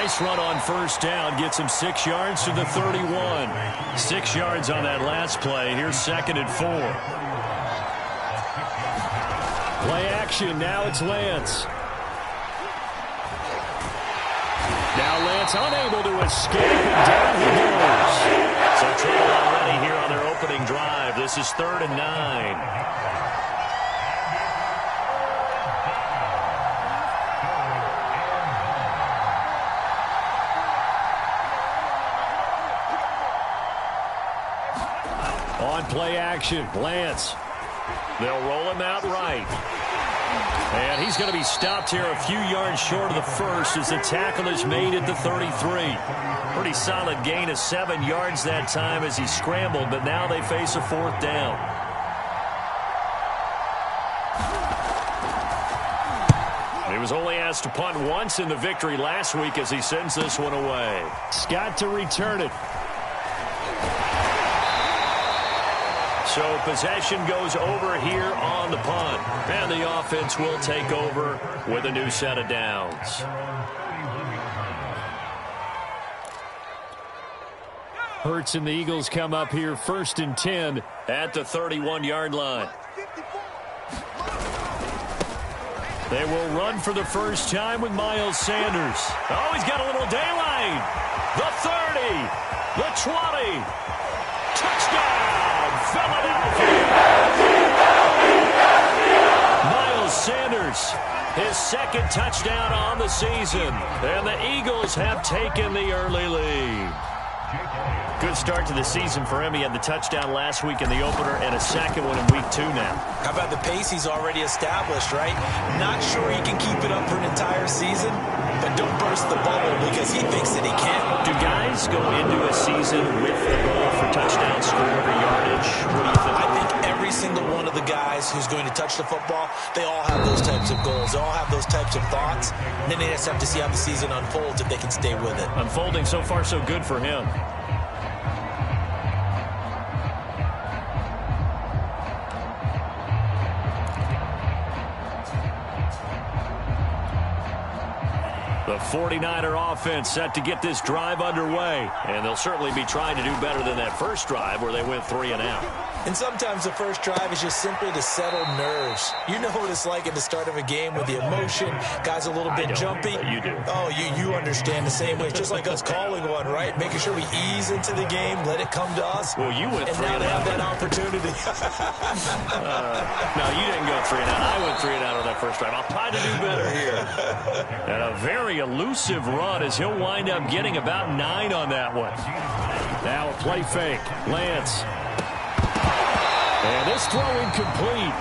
nice run on first down. Gets him 6 yards to the 31. 6 yards on that last play. Here's 2nd and 4. Play action. Now it's Lance. Now Lance unable to escape, and down he goes. So trouble already here on their opening drive. This is 3rd and 9. On play action, Lance. They'll roll him out right. And he's going to be stopped here a few yards short of the first as the tackle is made at the 33. Pretty solid gain of 7 yards that time as he scrambled, but now they face a 4th down. He was only asked to punt once in the victory last week as he sends this one away. Scott to return it. So possession goes over here on the punt. And the offense will take over with a new set of downs. Hurts and the Eagles come up here 1st and 10 at the 31-yard line. They will run for the first time with Miles Sanders. Oh, he's got a little daylight. The 30, the 20. Touchdown, Philadelphia. Miles Sanders, his 2nd touchdown on the season. And the Eagles have taken the early lead. Good start to the season for him. He had the touchdown last week in the opener and a 2nd one in week 2 now. How about the pace he's already established, right? Not sure he can keep it up for an entire season, but don't burst the bubble because he thinks that he can. Do guys go into a season with the goal for touchdown score or yardage? What do you think? I think every single one of the guys who's going to touch the football, they all have those types of goals. They all have those types of thoughts. And then they just have to see how the season unfolds if they can stay with it. Unfolding so far so good for him. The 49er offense set to get this drive underway. And they'll certainly be trying to do better than that first drive where they went 3 and out. And sometimes the first drive is just simply to settle nerves. You know what it's like at the start of a game with the emotion. Guys a little bit jumpy. You do. Oh, you understand the same way. It's just like us calling one, right? Making sure we ease into the game, let it come to us. Well, you went 3 and out. And now they have that opportunity. No, you didn't go 3 and out. I went 3 and out on that first drive. I'll try to do better here. And a very elusive run as he'll wind up getting about 9 on that one. Now a play fake. Lance. And this throw incomplete.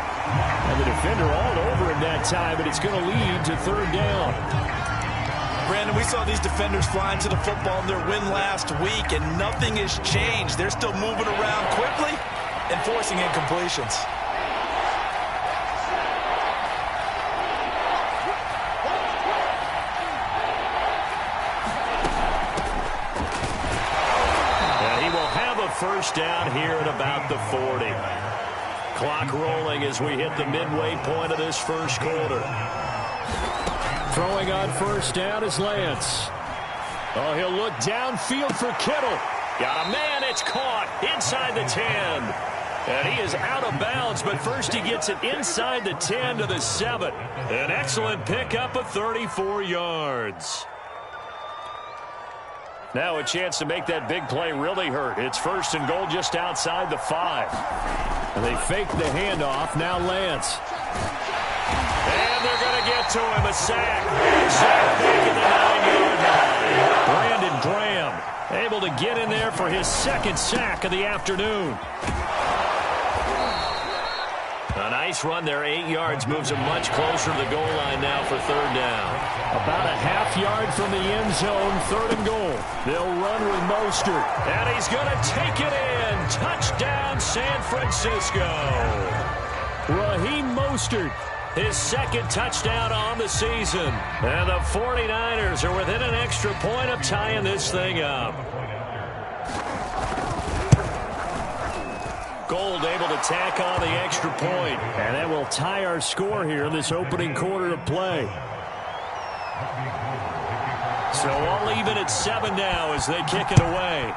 And the defender all over him that time, but it's going to lead to 3rd down. Brandon, we saw these defenders flying to the football in their win last week, and nothing has changed. They're still moving around quickly and forcing incompletions. First down here at about the 40. Clock rolling as we hit the midway point of this first quarter. Throwing on first down is Lance. Oh, he'll look downfield for Kittle. Got a man, it's caught inside the 10. And he is out of bounds, but first he gets it inside the 10 to the 7. An excellent pickup of 34 yards. Now a chance to make that big play really hurt. It's 1st and goal just outside the 5. And they fake the handoff. Now Lance. And they're going to get to him. A sack. Sack back at the 9-yard line. Brandon Graham able to get in there for his 2nd sack of the afternoon. A nice run there, 8 yards, moves him much closer to the goal line now for 3rd down. About a half yard from the end zone, 3rd and goal. They'll run with Mostert, and he's going to take it in. Touchdown, San Francisco. Raheem Mostert, his 2nd touchdown on the season. And the 49ers are within an extra point of tying this thing up. Gold able to tack on the extra point. And that will tie our score here in this opening quarter of play. So all even at 7 now as they kick it away.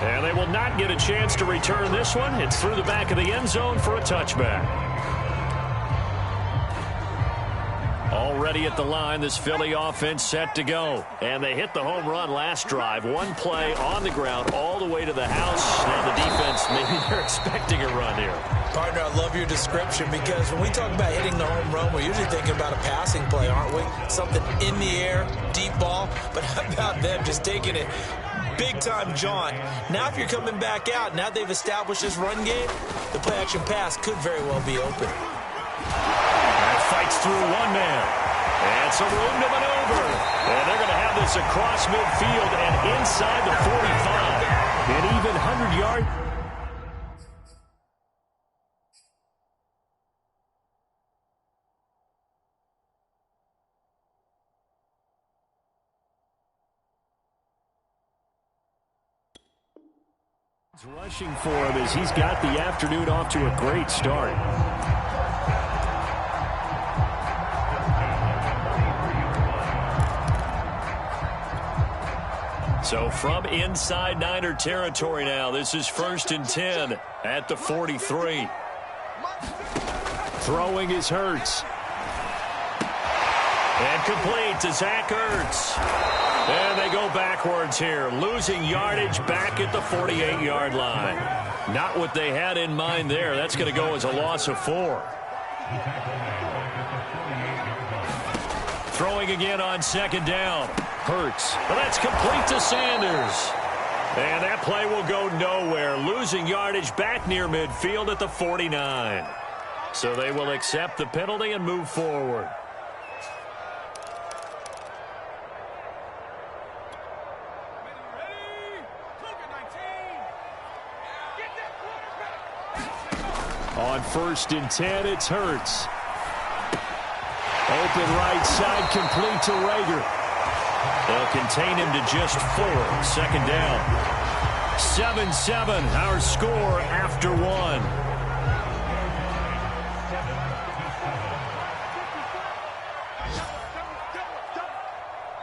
And they will not get a chance to return this one. It's through the back of the end zone for a touchback. Already at the line, this Philly offense set to go. And they hit the home run last drive. One play on the ground all the way to the house. Now the defense, maybe they're expecting a run here. Partner, I love your description because when we talk about hitting the home run, we're usually thinking about a passing play, aren't we? Something in the air, deep ball. But how about them just taking it big-time jaunt? Now if you're coming back out, now they've established this run game, the play-action pass could very well be open. And fights through one man. And some room to maneuver. And they're going to have this across midfield and inside the 45. An even 100-yard. Rushing for him as he's got the afternoon off to a great start. So from inside Niner territory now, this is 1st and 10 at the 43. Throwing is Hurts. And complete to Zach Ertz. And they go backwards here, losing yardage back at the 48-yard line. Not what they had in mind there. That's going to go as a loss of 4. Throwing again on 2nd down. Hurts. Well, that's complete to Sanders. And that play will go nowhere, losing yardage back near midfield at the 49. So they will accept the penalty and move forward. On 1st and 10, it's Hurts. Open right side, complete to Rager. They'll contain him to just 4. 2nd down. 7-7, our score after 1.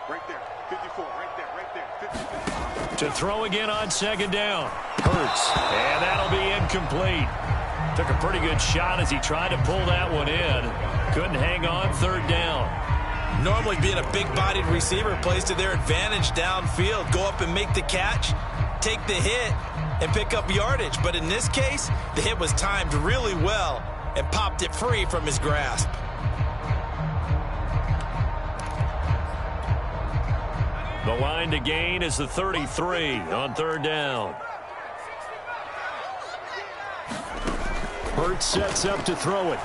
Right there, 54, right there, 54. To throw again on 2nd down. Hurts, and that'll be incomplete. Took a pretty good shot as he tried to pull that one in. Couldn't hang on 3rd down. Normally being a big-bodied receiver plays to their advantage downfield. Go up and make the catch, take the hit, and pick up yardage. But in this case, the hit was timed really well and popped it free from his grasp. The line to gain is the 33 on 3rd down. Hurts sets up to throw it.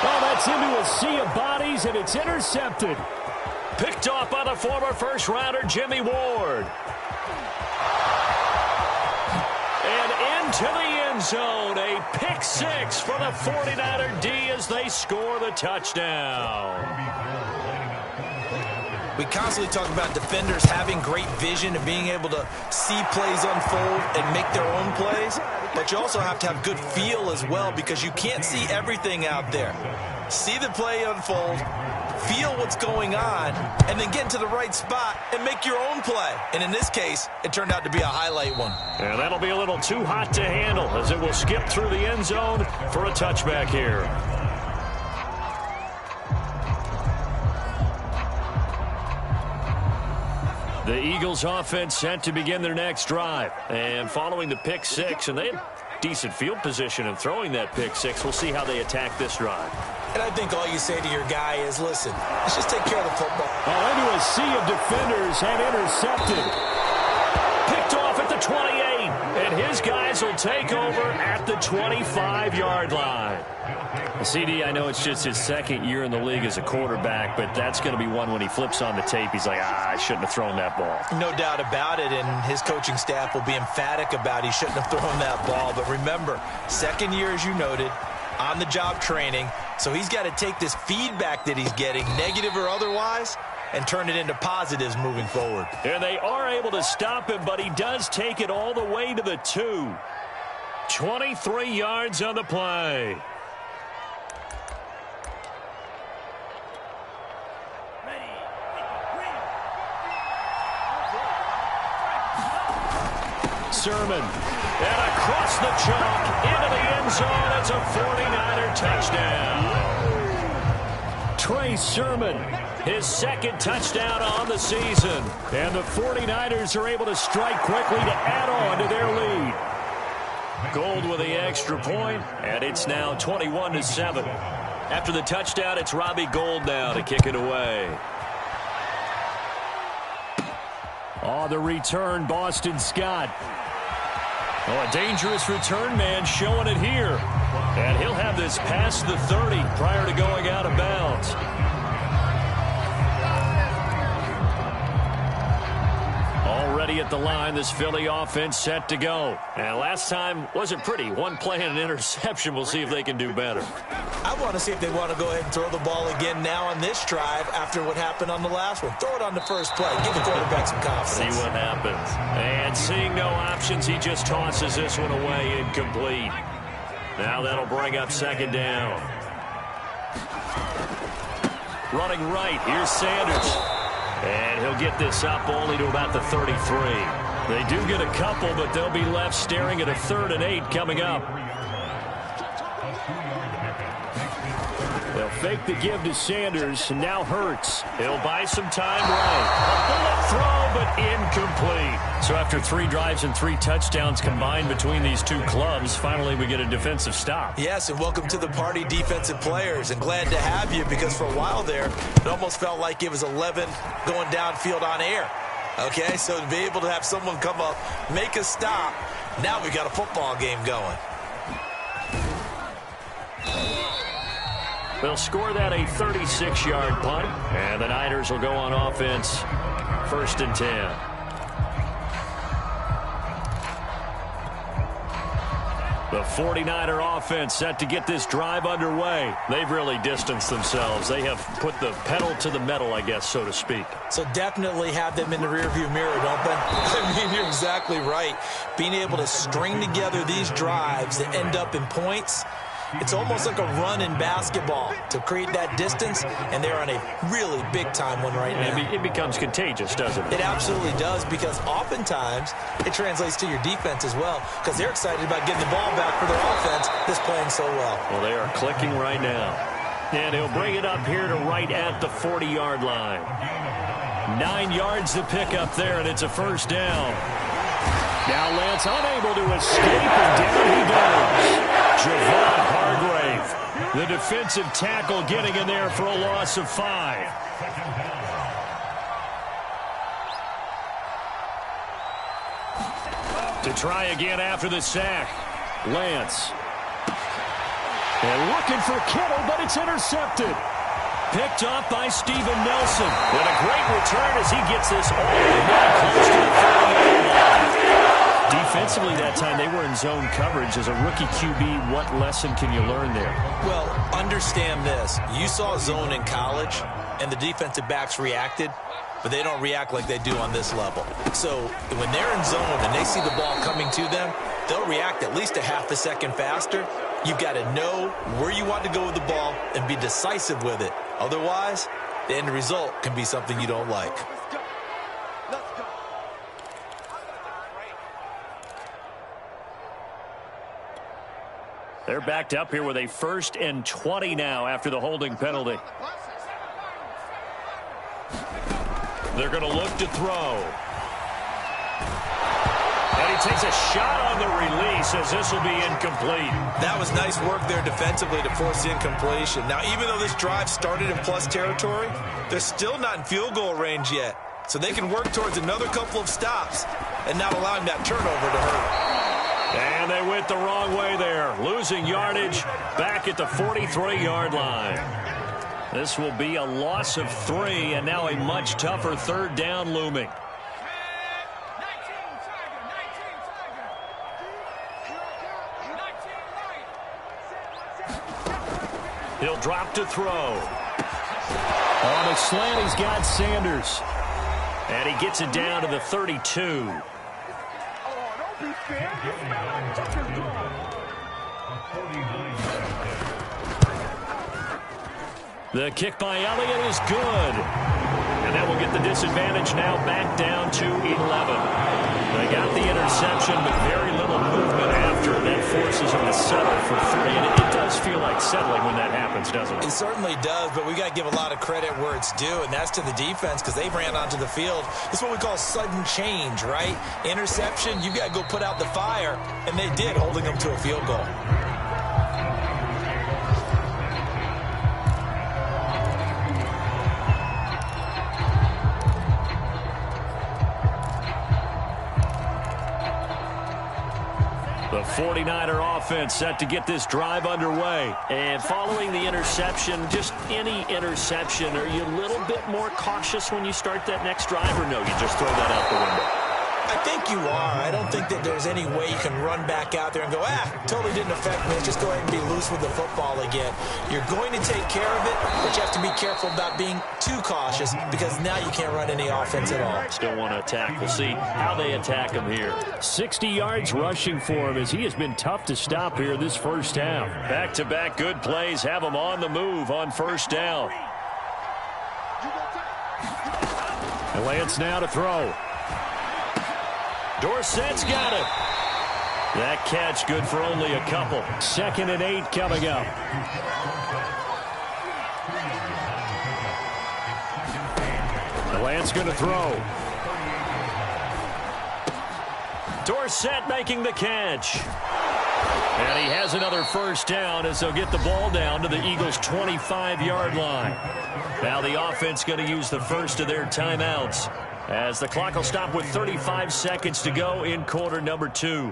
Oh, that's into a sea of bodies, and it's intercepted. Picked off by the former first-rounder Jimmy Ward. And into the end zone. A pick 6 for the 49er D as they score the touchdown. We constantly talk about defenders having great vision and being able to see plays unfold and make their own plays. But you also have to have good feel as well because you can't see everything out there. See the play unfold, feel what's going on, and then get to the right spot and make your own play. And in this case, it turned out to be a highlight one. And that'll be a little too hot to handle as it will skip through the end zone for a touchback here. The Eagles offense set to begin their next drive. And following the pick 6, and they had decent field position in throwing that pick 6. We'll see how they attack this drive. And I think all you say to your guy is, listen, let's just take care of the football. Oh, into a sea of defenders and intercepted. Picked off at the 28. And his guys will take over at the 25-yard line. CD, I know it's just his 2nd year in the league as a quarterback, but that's going to be one when he flips on the tape. He's like, I shouldn't have thrown that ball. No doubt about it, and his coaching staff will be emphatic about he shouldn't have thrown that ball. But remember, 2nd year, as you noted, on-the-job training, so he's got to take this feedback that he's getting, negative or otherwise, and turn it into positives moving forward. And they are able to stop him, but he does take it all the way to the 2. 23 yards on the play. Sermon. And across the chalk into the end zone. It's a 49er touchdown. Trey Sermon, his second touchdown on the season. And the 49ers are able to strike quickly to add on to their lead. Gold with the extra point, and it's now 21-7. After the touchdown, it's Robbie Gould now to kick it away. On the return, Boston Scott. Oh, a dangerous return man showing it here. And he'll have this past the 30 prior to going out of bounds. Already at the line, this Philly offense set to go. And last time wasn't pretty. One play and an interception. We'll see if they can do better. I want to see if they want to go ahead and throw the ball again now on this drive after what happened on the last one. Throw it on the first play. Give the quarterback some confidence. See what happens. And seeing no options, he just tosses this one away incomplete. Now that'll bring up second down. Running right, here's Sanders. And he'll get this up only to about the 33. They do get a couple, but they'll be left staring at a 3rd and 8 coming up. They'll fake the give to Sanders, and now Hurts. He'll buy some time right. A bullet throw, but incomplete. So after 3 drives and 3 touchdowns combined between these two clubs, finally we get a defensive stop. Yes, and welcome to the party, defensive players. And glad to have you, because for a while there, it almost felt like it was 11 going downfield on air. Okay, so to be able to have someone come up, make a stop, now we got a football game going. They'll score that a 36-yard punt, and the Niners will go on offense 1st and 10. The 49er offense set to get this drive underway. They've really distanced themselves. They have put the pedal to the metal, I guess, so to speak. So definitely have them in the rearview mirror, don't they? I mean, you're exactly right. Being able to string together these drives that end up in points, it's almost like a run in basketball to create that distance, and they're on a really big-time one right now. It becomes contagious, doesn't it? It absolutely does, because oftentimes it translates to your defense as well, because they're excited about getting the ball back for their offense that's playing so well. Well, they are clicking right now. And he'll bring it up here to right at the 40-yard line. 9 yards to pick up there, and it's a first down. Now Lance unable to escape, and down he goes. Javon Hargrave, the defensive tackle, getting in there for a loss of 5. To try again after the sack, Lance. And looking for Kittle, but it's intercepted. Picked off by Steven Nelson. And a great return as he gets this all the way close to the 30-yard line. Defensively that time, they were in zone coverage. As a rookie QB, what lesson can you learn there? Well, understand this. You saw zone in college, and the defensive backs reacted, but they don't react like they do on this level. So when they're in zone and they see the ball coming to them, they'll react at least a half a second faster. You've got to know where you want to go with the ball and be decisive with it. Otherwise, the end result can be something you don't like. They're backed up here with a 1st and 20 now after the holding penalty. They're going to look to throw. And he takes a shot on the release as this will be incomplete. That was nice work there defensively to force the incompletion. Now, even though this drive started in plus territory, they're still not in field goal range yet. So they can work towards another couple of stops and not allowing that turnover to hurt. And they went the wrong way there, losing yardage back at the 43-yard line. This will be a loss of 3, and now a much tougher 3rd down looming. He'll drop to throw. On a slant, he's got Sanders. And he gets it down to the 32. Be fair. You smell like chicken. The kick by Elliott is good. And that will get the disadvantage now back down to 11. They got the interception, but very little movement after. That forces them to settle for 3. And it does feel like settling when that happens, doesn't it? It certainly does, but we got to give a lot of credit where it's due, and that's to the defense because they ran onto the field. It's what we call sudden change, right? Interception, you got to go put out the fire, and they did, holding them to a field goal. The 49er offense set to get this drive underway. And following the interception, just any interception, are you a little bit more cautious when you start that next drive, or no, you just throw that out the window? I think you are. I don't think that there's any way you can run back out there and go, totally didn't affect me. Just go ahead and be loose with the football again. You're going to take care of it, but you have to be careful about being too cautious because now you can't run any offense at all. Still want to attack. We'll see how they attack him here. 60 yards rushing for him as he has been tough to stop here this first half. Back-to-back good plays have him on the move on first down. And Lance now to throw. Dorsett's got it. That catch good for only a couple. 2nd and 8 coming up. Lance going to throw. Dorsett making the catch. And he has another first down as they'll get the ball down to the Eagles' 25-yard line. Now the offense going to use the first of their timeouts, as the clock will stop with 35 seconds to go in quarter number 2.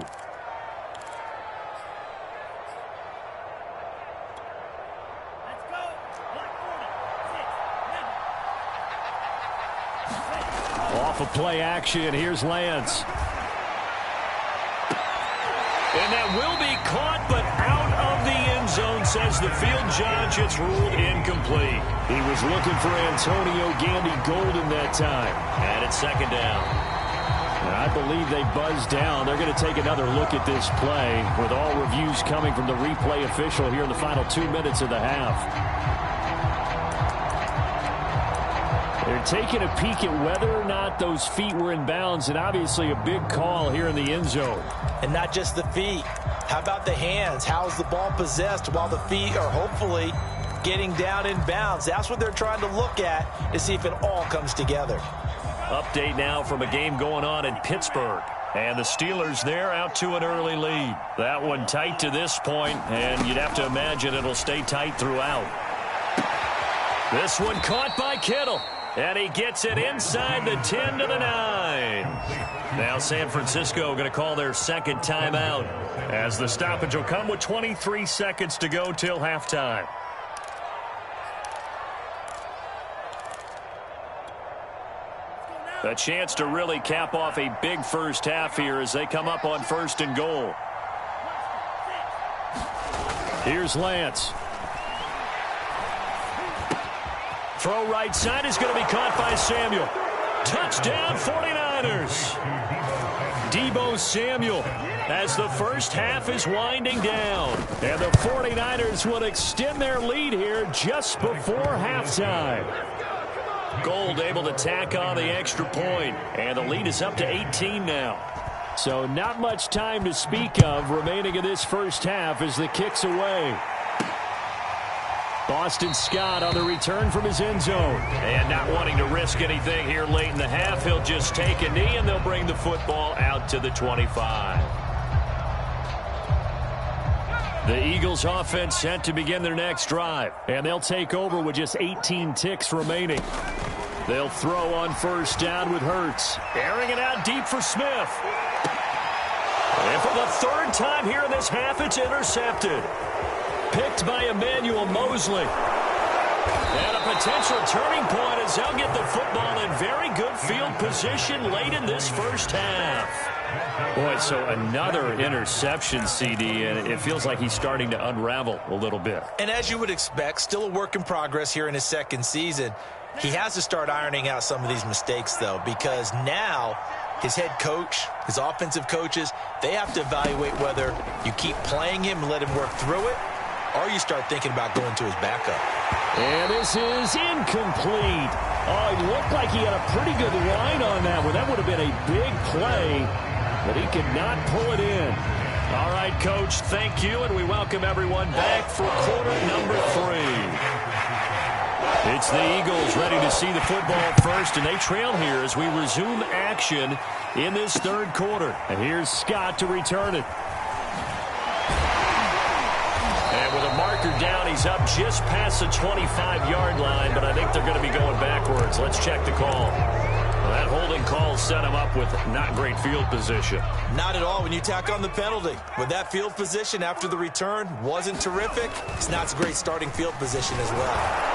Off of play action, here's Lance. And that will be caught, but out of the end zone, says the field judge. It's ruled incomplete. He was looking for Antonio Gandy-Golden that time. And it's 2nd down. And I believe they buzzed down. They're going to take another look at this play, with all reviews coming from the replay official here in the final 2 minutes of the half. They're taking a peek at whether or not those feet were in bounds, and obviously a big call here in the end zone. And not just the feet. How about the hands? How's the ball possessed while the feet are hopefully getting down in bounds? That's what they're trying to look at to see if it all comes together. Update now from a game going on in Pittsburgh. And the Steelers there out to an early lead. That one tight to this point, and you'd have to imagine it'll stay tight throughout. This one caught by Kittle. And he gets it inside the 10 to the 9. Now San Francisco going to call their 2nd timeout, as the stoppage will come with 23 seconds to go till halftime. A chance to really cap off a big first half here as they come up on 1st and goal. Here's Lance. Throw right side is going to be caught by Samuel. Touchdown 49ers. Deebo Samuel as the first half is winding down. And the 49ers will extend their lead here just before halftime. Gold able to tack on the extra point. And the lead is up to 18 now. So not much time to speak of remaining in this first half as the kick's away. Boston Scott on the return from his end zone. And not wanting to risk anything here late in the half, he'll just take a knee and they'll bring the football out to the 25. The Eagles offense set to begin their next drive. And they'll take over with just 18 ticks remaining. They'll throw on first down with Hurts. Airing it out deep for Smith. And for the 3rd time here in this half, it's intercepted. Picked by Emmanuel Mosley. And a potential turning point as they'll get the football in very good field position late in this first half. Boy, so another interception, CD, and it feels like he's starting to unravel a little bit. And as you would expect, still a work in progress here in his 2nd season. He has to start ironing out some of these mistakes, though, because now his head coach, his offensive coaches, they have to evaluate whether you keep playing him and let him work through it, or you start thinking about going to his backup. And this is incomplete. Oh, it looked like he had a pretty good line on that one. That would have been a big play, but he could not pull it in. All right, Coach, thank you, and we welcome everyone back for quarter number 3. It's the Eagles ready to see the football first, and they trail here as we resume action in this third quarter. And here's Scott to return it. And with a marker down, he's up just past the 25-yard line, but I think they're going to be going backwards. Let's check the call. Well, that holding call set him up with not great field position. Not at all when you tack on the penalty. With that field position after the return wasn't terrific, it's not a great starting field position as well.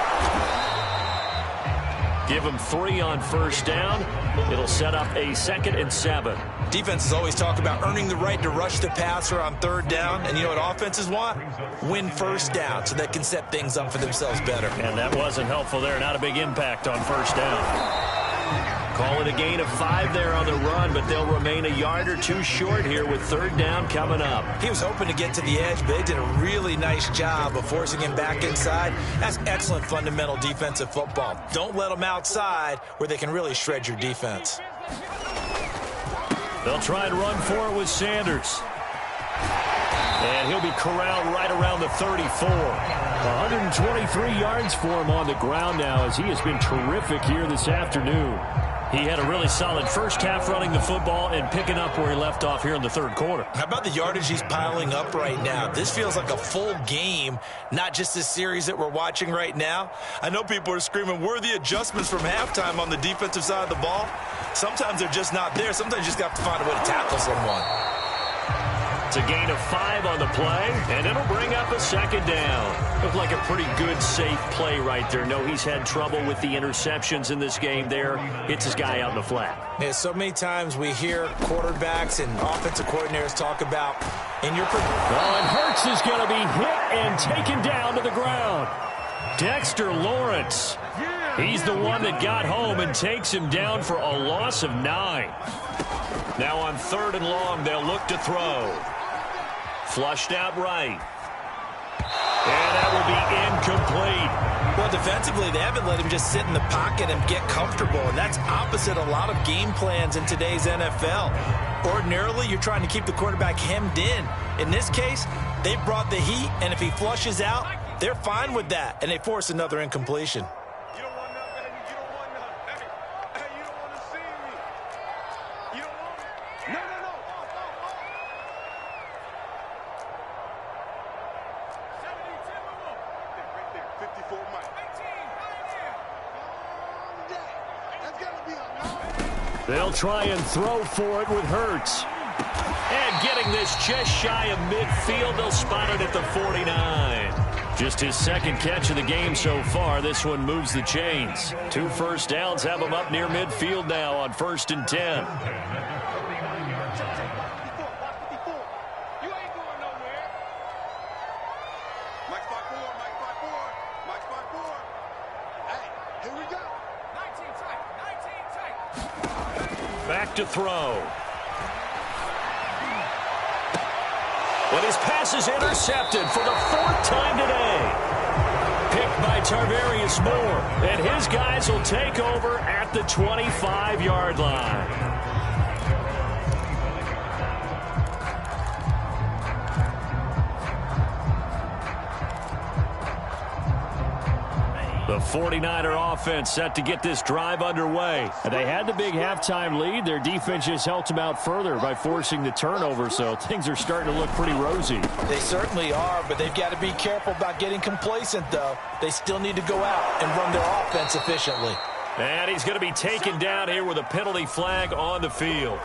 Give him 3 on first down. It'll set up a 2nd and 7. Defenses always talk about earning the right to rush the passer on third down. And you know what offenses want? Win first down so they can set things up for themselves better. And that wasn't helpful there. Not a big impact on first down. Call it a gain of 5 there on the run, but they'll remain a yard or 2 short here with third down coming up. He was hoping to get to the edge, but they did a really nice job of forcing him back inside. That's excellent fundamental defensive football. Don't let them outside where they can really shred your defense. They'll try and run for it with Sanders. And he'll be corralled right around the 34. 123 yards for him on the ground now as he has been terrific here this afternoon. He had a really solid first half running the football and picking up where he left off here in the third quarter. How about the yardage he's piling up right now? This feels like a full game, not just this series that we're watching right now. I know people are screaming, where are the adjustments from halftime on the defensive side of the ball? Sometimes they're just not there. Sometimes you just have to find a way to tackle someone. It's a gain of 5 on the play, and it'll bring up a 2nd down. Looked like a pretty good, safe play right there. No, he's had trouble with the interceptions in this game there. Hits his guy out in the flat. Yeah, so many times we hear quarterbacks and offensive coordinators talk about in your... Well, and Hurts is going to be hit and taken down to the ground. Dexter Lawrence. He's the one that got home and takes him down for a loss of 9. Now on 3rd and long, they'll look to throw. Flushed out right. And that will be incomplete. Well, defensively, they haven't let him just sit in the pocket and get comfortable, and that's opposite a lot of game plans in today's NFL. Ordinarily, you're trying to keep the quarterback hemmed in. In this case, they brought the heat, and if he flushes out, they're fine with that, and they force another incompletion. You don't want none, baby. You don't want none. Hey, you don't want to see me. You don't want it. No. 54 Mike. That's got to be a no. They'll try and throw for it with Hurts. And getting this just shy of midfield, they'll spot it at the 49. Just his 2nd catch of the game so far. This one moves the chains. 2 first downs have him up near midfield now on 1st and 10. Back to throw. But his pass is intercepted for the 4th time today. Picked by Tarvarius Moore. And his guys will take over at the 25-yard line. The 49er offense set to get this drive underway. And they had the big halftime lead. Their defense just helped them out further by forcing the turnover, so things are starting to look pretty rosy. They certainly are, but they've got to be careful about getting complacent, though. They still need to go out and run their offense efficiently. And he's going to be taken down here with a penalty flag on the field.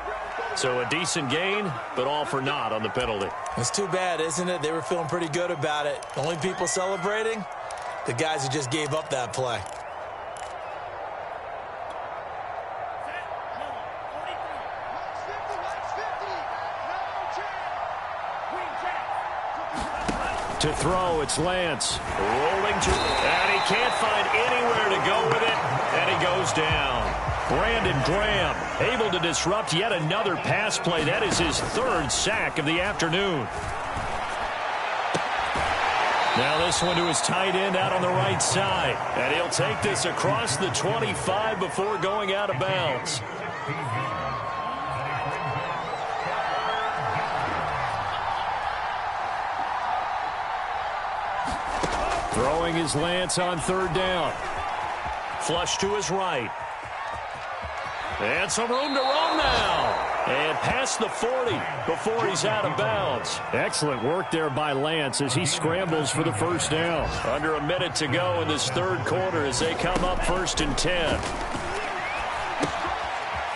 So a decent gain, but all for naught on the penalty. It's too bad, isn't it? They were feeling pretty good about it. The only people celebrating? The guys who just gave up that play. To throw, it's Lance. Rolling to, and he can't find anywhere to go with it, and he goes down. Brandon Graham able to disrupt yet another pass play. That is his third sack of the afternoon. Now this one to his tight end out on the right side. And he'll take this across the 25 before going out of bounds. Throwing his Lance on third down. Flush to his right. And some room to run now. And past the 40 before he's out of bounds. Excellent work there by Lance as he scrambles for the first down. Under a minute to go in this third quarter as they come up 1st and 10.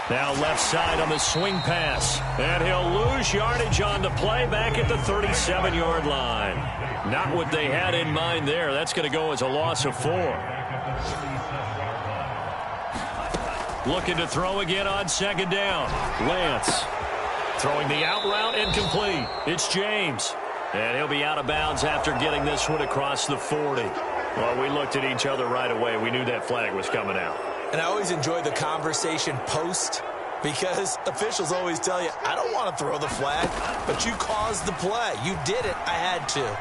Now left side on the swing pass. And he'll lose yardage on the play back at the 37-yard line. Not what they had in mind there. That's going to go as a loss of 4. Looking to throw again on second down. Lance throwing the out route incomplete. It's James. And he'll be out of bounds after getting this one across the 40. Well, we looked at each other right away. We knew that flag was coming out. And I always enjoy the conversation post because officials always tell you, I don't want to throw the flag, but you caused the play. You did it. I had to.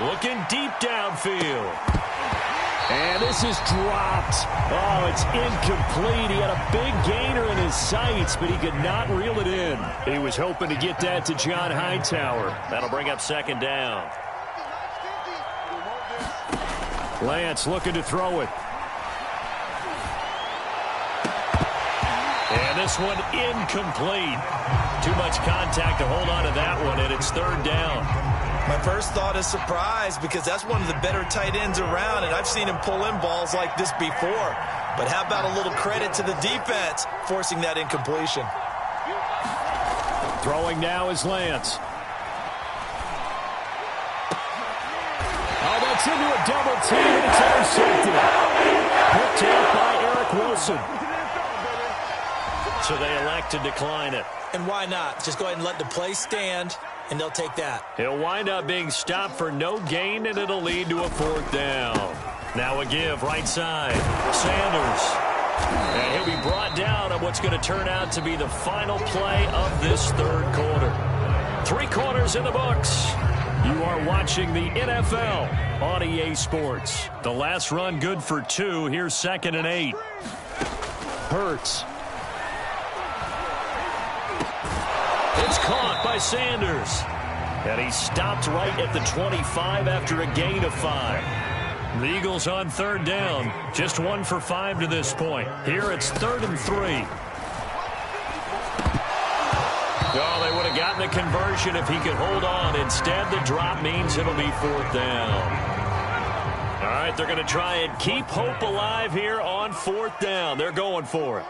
Looking deep downfield. And this is dropped. Oh, it's incomplete. He had a big gainer in his sights, but he could not reel it in. He was hoping to get that to John Hightower. That'll bring up second down. Lance looking to throw it. And this one incomplete. Too much contact to hold on to that one, and it's third down. My first thought is surprise because that's one of the better tight ends around, and I've seen him pull in balls like this before. But how about a little credit to the defense forcing that incompletion? Throwing now is Lance. Oh, that's into a double team, and it's intercepted. Picked up by Eric Wilson. So they elect to decline it. And why not? Just go ahead and let the play stand, and they'll take that. He'll wind up being stopped for no gain, and it'll lead to a fourth down. Now a give, right side. Sanders. And he'll be brought down on what's going to turn out to be the final play of this third quarter. 3 quarters in the books. You are watching the NFL on EA Sports. The last run good for 2. Here's 2nd and 8. Hurts. It's caught by Sanders. And he stopped right at the 25 after a gain of 5. The Eagles on third down. Just 1 for 5 to this point. Here it's 3rd and 3. Oh, they would have gotten the conversion if he could hold on. Instead, the drop means it'll be 4th down. All right, they're going to try and keep hope alive here on 4th down. They're going for it.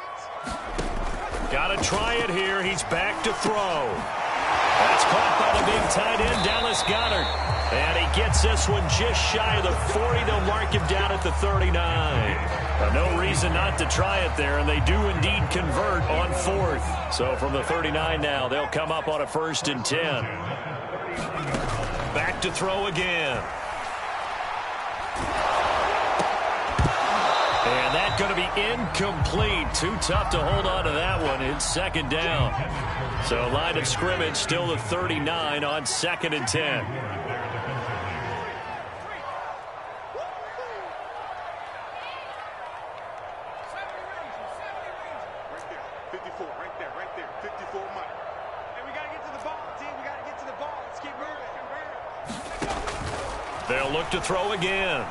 Got to try it here. He's back to throw. That's caught by the big tight end, Dallas Goedert. And he gets this one just shy of the 40. They'll mark him down at the 39. No reason not to try it there, and they do indeed convert on 4th. So from the 39 now, they'll come up on a 1st and 10. Back to throw again. And that's going to be incomplete. Too tough to hold on to that one. It's 2nd down. So line of scrimmage still the 39 on 2nd and 10. They'll look to throw again.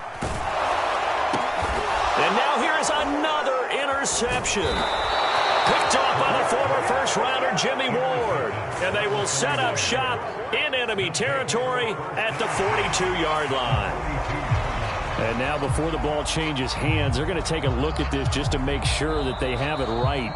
And now here's another interception. Picked off by the former first-rounder Jimmy Ward. And they will set up shop in enemy territory at the 42-yard line. And now before the ball changes hands, they're going to take a look at this just to make sure that they have it right.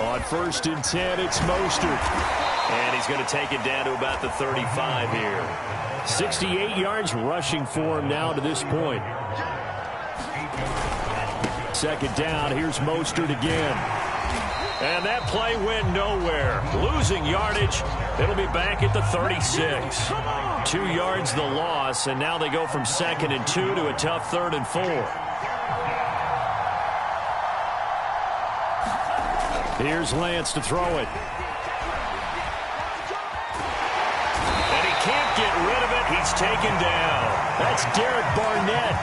On 1st and 10, it's Mostert. And he's going to take it down to about the 35 here. 68 yards rushing for him now to this point. Second down, here's Mostert again. And that play went nowhere. Losing yardage. It'll be back at the 36. 2 yards the loss, and now they go from 2nd and 2 to a tough 3rd and 4. Here's Lance to throw it. And he can't get rid of it. He's taken down. That's Derek Barnett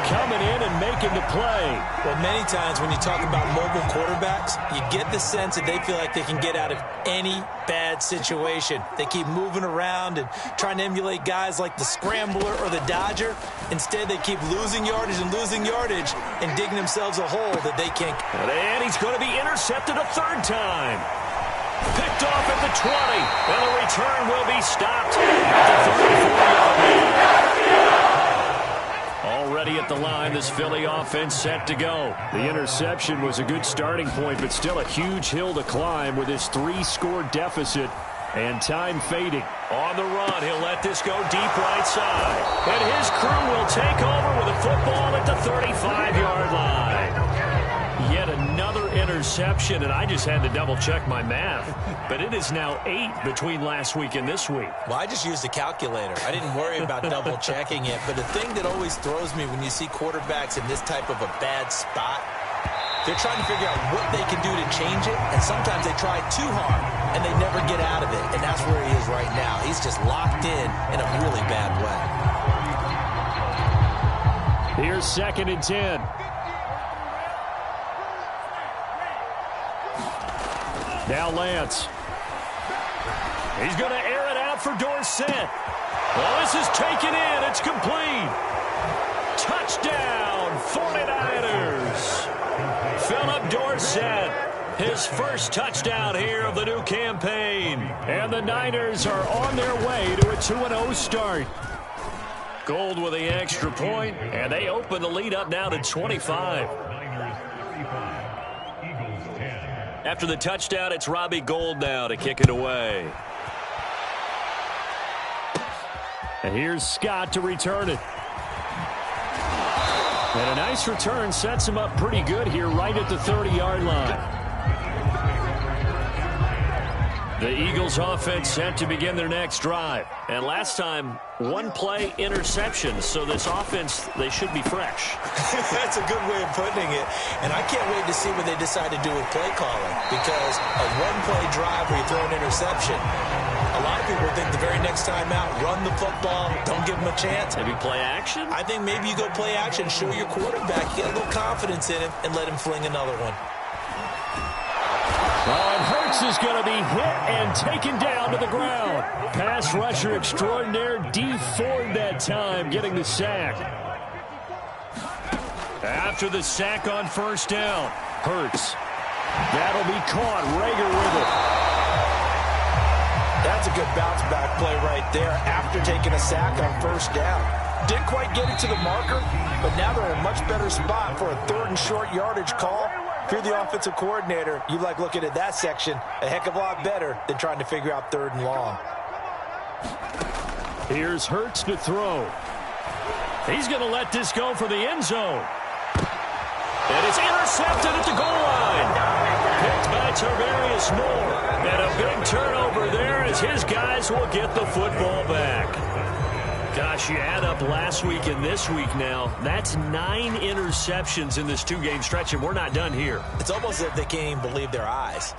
coming in and making the play. Well, many times when you talk about mobile quarterbacks, you get the sense that they feel like they can get out of any bad situation. They keep moving around and trying to emulate guys like the Scrambler or the Dodger. Instead, they keep losing yardage and digging themselves a hole that they can't. And he's going to be intercepted a 3rd time. Picked off at the 20, and the return will be stopped at the 34-yard line. Already at the line, this Philly offense set to go. The interception was a good starting point, but still a huge hill to climb with his 3-score deficit and time fading. On the run, he'll let this go deep right side. And his crew will take over with a football at the 35-yard line. Yet another interception, and I just had to double-check my math. But it is now 8 between last week and this week. Well, I just used a calculator. I didn't worry about double-checking it. But the thing that always throws me when you see quarterbacks in this type of a bad spot, they're trying to figure out what they can do to change it. And sometimes they try too hard, and they never get out of it. And that's where he is right now. He's just locked in a really bad way. Here's 2nd and 10. Now Lance. He's going to air it out for Dorsett. Well, this is taken in. It's complete. Touchdown, 49ers. Philip Dorsett, his first touchdown here of the new campaign. And the Niners are on their way to a 2-0 start. Gold with the extra point, and they open the lead up now to 25. After the touchdown, it's Robbie Gould now to kick it away. And here's Scott to return it. And a nice return sets him up pretty good here right at the 30-yard line. The Eagles offense set to begin their next drive. And last time, 1-play interception. So this offense, they should be fresh. That's a good way of putting it. And I can't wait to see what they decide to do with play calling. Because a 1-play drive where you throw an interception, a lot of people think the very next time out, run the football, don't give them a chance. Maybe play action? I think maybe you go play action, show your quarterback, get a little confidence in him, and let him fling another one. And Hurts is going to be hit and taken down to the ground. Pass rusher extraordinaire, D Ford that time, getting the sack. After the sack on 1st down, Hurts. That'll be caught. Rager with it. That's a good bounce back play right there after taking a sack on 1st down. Didn't quite get it to the marker, but now they're in a much better spot for a 3rd and short yardage call. If you're the offensive coordinator, you like looking at that section a heck of a lot better than trying to figure out 3rd and long. Here's Hurts to throw. He's going to let this go for the end zone. And it's intercepted at the goal line. Picked by Tarvarius Moore. And a big turnover there as his guys will get the football back. Gosh, you add up last week and this week now. That's 9 interceptions in this 2-game stretch, and we're not done here. It's almost as if they can't even believe their eyes.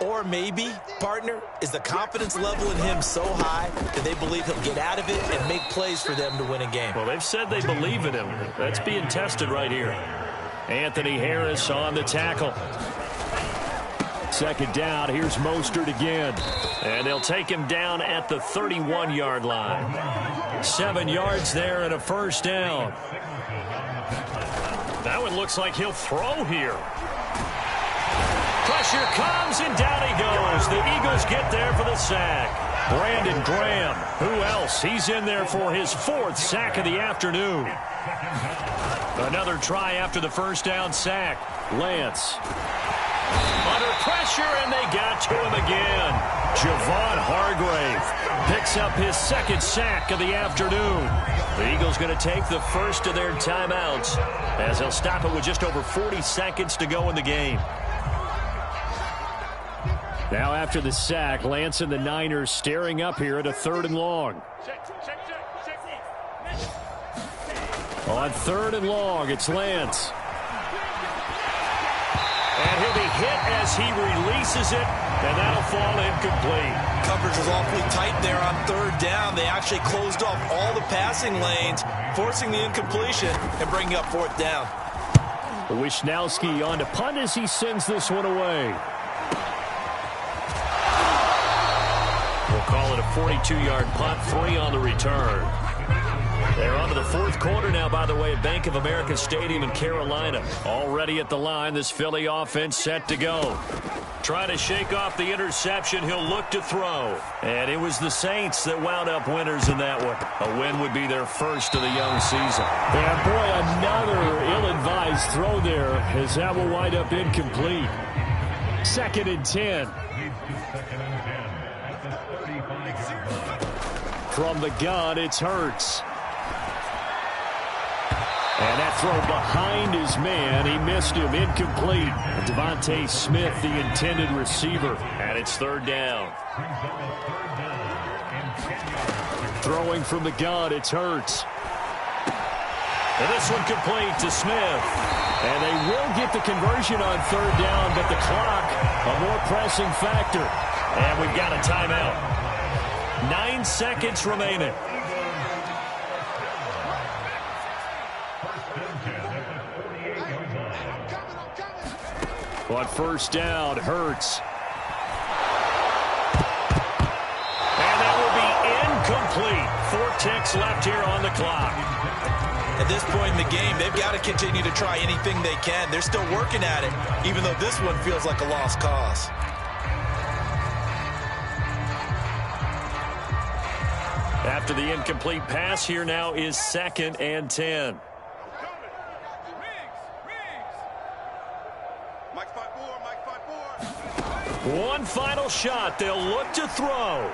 Or maybe, partner, is the confidence level in him so high that they believe he'll get out of it and make plays for them to win a game. Well, they've said they believe in him. That's being tested right here. Anthony Harris on the tackle. 2nd down, here's Mostert again. And they'll take him down at the 31-yard line. 7 yards there and a 1st down. That one looks like he'll throw here. Pressure comes, and down he goes. The Eagles get there for the sack. Brandon Graham, who else? He's in there for his 4th sack of the afternoon. Another try after the 1st down sack. Lance. Under pressure, and they got to him again. Javon Hargrave picks up his second sack of the afternoon. The Eagles going to take the first of their timeouts as they'll stop it with just over 40 seconds to go in the game. Now after the sack, Lance and the Niners staring up here at a 3rd and long. On 3rd and long, it's Lance. And he'll be hit as he releases it, and that'll fall incomplete. Coverage was awfully tight there on 3rd down. They actually closed off all the passing lanes, forcing the incompletion and bringing up 4th down. Wisnowski on to punt as he sends this one away. We'll call it a 42-yard punt, 3 on the return. They're on to the 4th quarter now, by the way, at Bank of America Stadium in Carolina. Already at the line, this Philly offense set to go. Trying to shake off the interception, he'll look to throw. And it was the Saints that wound up winners in that one. A win would be their first of the young season. And boy, another ill-advised throw there, as that will wind up incomplete. 2nd and 10. From the gun, it's Hurts. And that throw behind his man, he missed him, incomplete. Devontae Smith, the intended receiver, and it's 3rd down. Throwing from the gun, it's Hurts. And this one complete to Smith. And they will get the conversion on 3rd down, but the clock, a more pressing factor. And we've got a timeout. 9 seconds remaining. On 1st down, Hurts. And that will be incomplete. 4 ticks left here on the clock. At this point in the game, they've got to continue to try anything they can. They're still working at it, even though this one feels like a lost cause. After the incomplete pass, here now is 2nd and 10. One final shot. They'll look to throw.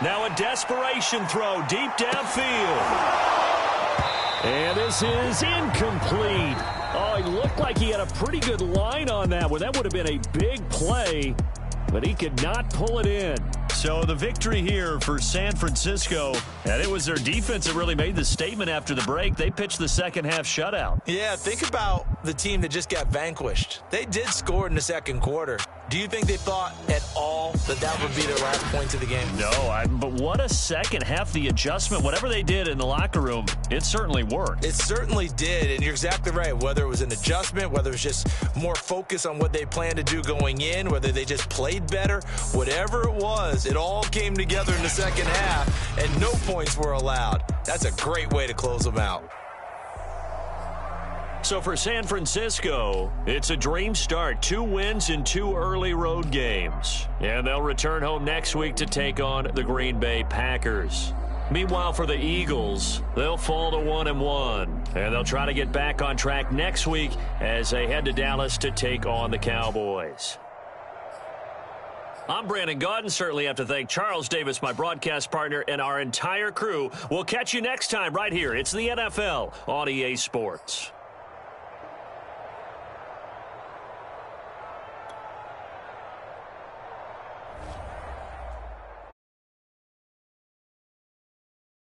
Now a desperation throw deep downfield. And this is incomplete. Oh, he looked like he had a pretty good line on that one. That would have been a big play, but he could not pull it in. So the victory here for San Francisco, and it was their defense that really made the statement after the break. They pitched the second half shutout. Yeah, think about the team that just got vanquished. They did score in the 2nd quarter. Do you think they thought at all that that would be their last point of the game? No, but what a second half. The adjustment, whatever they did in the locker room, it certainly worked. It certainly did, and you're exactly right. Whether it was an adjustment, whether it was just more focus on what they planned to do going in, whether they just played better, whatever it was, it all came together in the second half, and no points were allowed. That's a great way to close them out. So for San Francisco, it's a dream start. 2 wins in 2 early road games. And they'll return home next week to take on the Green Bay Packers. Meanwhile, for the Eagles, they'll fall to 1-1. And they'll try to get back on track next week as they head to Dallas to take on the Cowboys. I'm Brandon Gaudin. Certainly have to thank Charles Davis, my broadcast partner, and our entire crew. We'll catch you next time right here. It's the NFL on EA Sports.